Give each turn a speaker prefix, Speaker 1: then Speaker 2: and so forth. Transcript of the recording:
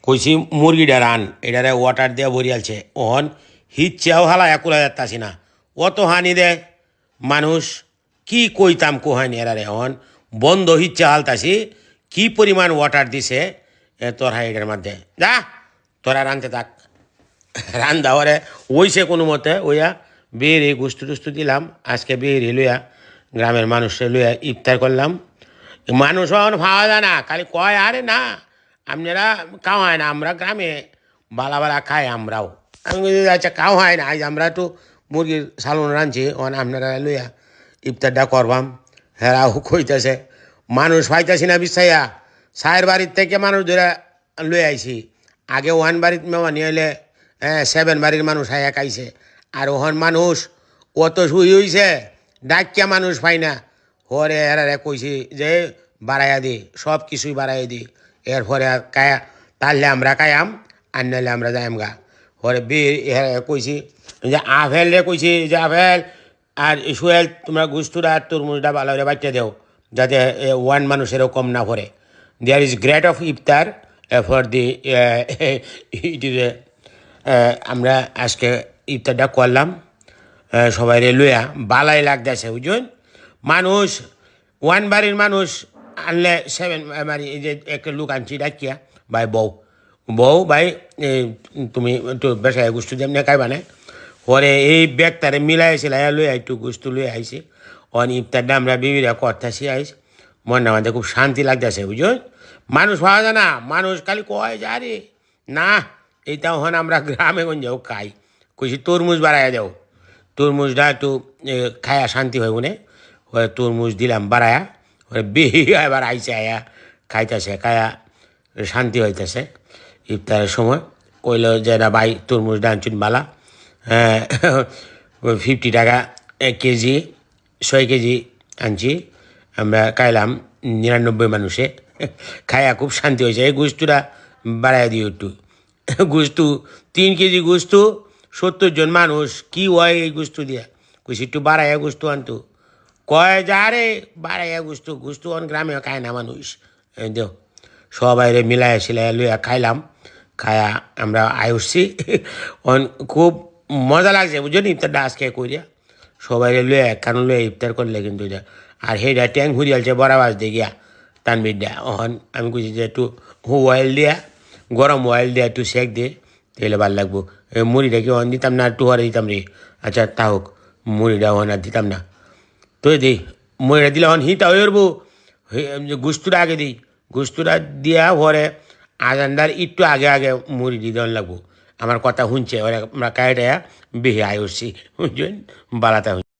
Speaker 1: কইছি মুরগিটা রান এটারে ওয়াটার দিয়ে ভরিয়ালছে ওহন হিচ্ছেও হালা একুলা যাচ্তাছি না অত হানি দেয় মানুষ কি কইতাম কোহানি এরারে হন বন্ধ হিচ্ছে হালতাছি কি পরিমাণ ওয়াটার দিছে তোর হাইডের মধ্যে যা তোরা রানতে থাক রান দাওয়ারে ওইসে কোনো মতে ওইয়া বেরি গুস্তু টুস্তু দিলাম আজকে বেরি লইয়া গ্রামের মানুষে লইয়া ইফতার করলাম মানুষ এখন খাওয়া যায় না খালি কয় আরে না আপনারা খাওয়ায় না আমরা গ্রামে বালা বালা খাই আমরাও আমি আচ্ছা খাওয়ায় না আজ আমরা একটু মুরগির সালন রাঁধছি অন আপনারা লইয়া ইফতারটা করবাম হেরাও কইতেছে মানুষ পাইতেছি না বিশ্বাইয়া সায়ের বাড়ির থেকে মানুষ ধরে লই আইছি আগে ওয়ান বাড়ির মেওয়ানি হইলে 7 বাড়ির মানুষ আয়া খাইছে আর ওহন মানুষ অত শুই হইছে ডাকিয়া মানুষ পাই না হরে এরারে কইছি যে বাড়াইয়া দি সব কিছুই বাড়াইয়া দি এরপরে কায়া তাহলে আমরা কায়াম আর নাহলে আমরা যাইম গা হরে বীর কইছি যে আপেল রে কইছি যে আপেল আর সোহেল তোমরা গুস্তুরা আর তরমুজটা ভালো করে বাচ্চা দেও যাতে ওয়ান মানুষেরও কম না পড়ে there is great of iftar for the it is আমরা আজকে ইফতারটা করলাম সবাই লইয়া বালাই লাগতেছে বুঝুন মানুষ ওয়ান বাড়ির মানুষ আনলে 7 বাড়ি এই যে একটা লোক আনছি ডাকিয়া ভাই বউ ভাই তুমি একটু বেসায় গুস্তু যেমনি খাইবা না পরে এই ব্যাগটারে মিলাইছিল লই একটু গুস্তু লই আইছি অন ইফতারটা আমরা বিবিরা করতেছি আইস মনটা আমাদের খুব শান্তি লাগতেছে বুঝুন মানুষ পাওয়া যায় না মানুষ খালি কয় যা রে না এইটা হন আমরা গ্রামে গঞ্জেও খাই কইছি তরমুজ বাড়াইয়া দেও তরমুজটা একটু খায়া শান্তি হয় মনে তরমুজ দিলাম বাড়ায়া বিহি এবার আইসে আয়া খাইতেছে খায়া শান্তি হইতেছে ইফতারের সময় কইল যে না ভাই তরমুজ ডানচুন বালা 50 টাকা 1 কেজি 6 কেজি আনছি আমরা খাইলাম 99 মানুষে খায়া খুব শান্তি হয়েছে এই গুস্তুটা বাড়াই দিও একটু গুস্তু 3 কেজি গুস্তু 70 জন মানুষ কি হয় এই গুস্তু দিয়া কইছি একটু বাড়াইয়া গুস্তু আনতু কয় যা রে বাড়াইয়া গুস্তু অন গ্রামে খায় না মানুষ দেও সবাই রে মিলাইয়া সিলাইয়া লইয়া খাইলাম খায়া আমরা আয়ুষছি অন খুব মজা লাগছে বুঝলি ইফতারটা আজকে করিয়া সবাই লইয়া একখান লইয়া ইফতার করলে কিন্তু এটা আর হেটা ট্যাং ঘুরিয়ালছে বরাবাস দিয়ে গিয়া তানবিরটা অহন আমি কইছি যে একটু অয়েল দিয়া গরম অয়েল দিয়া একটু সেক দিয়ে তাহলে ভালো লাগবো মুড়িটা কি অন দিতাম না একটু হরে দিতাম রে আচ্ছা তা হোক মুড়িটা অন আর দিতাম না তো দিই মুড়িটা দিলে অন হিতা হয়ে উঠবো গুস্তুটা আগে দিই গুস্তুটা দিয়া হরে আজানদার একটু আগে আগে মুড়ি দিয়ে দেওয়ান লাগবো আমার কথা শুনছে ওরা আমরা কায়টায়া বেহে আয় উঠছি বুঝছেন বালাতা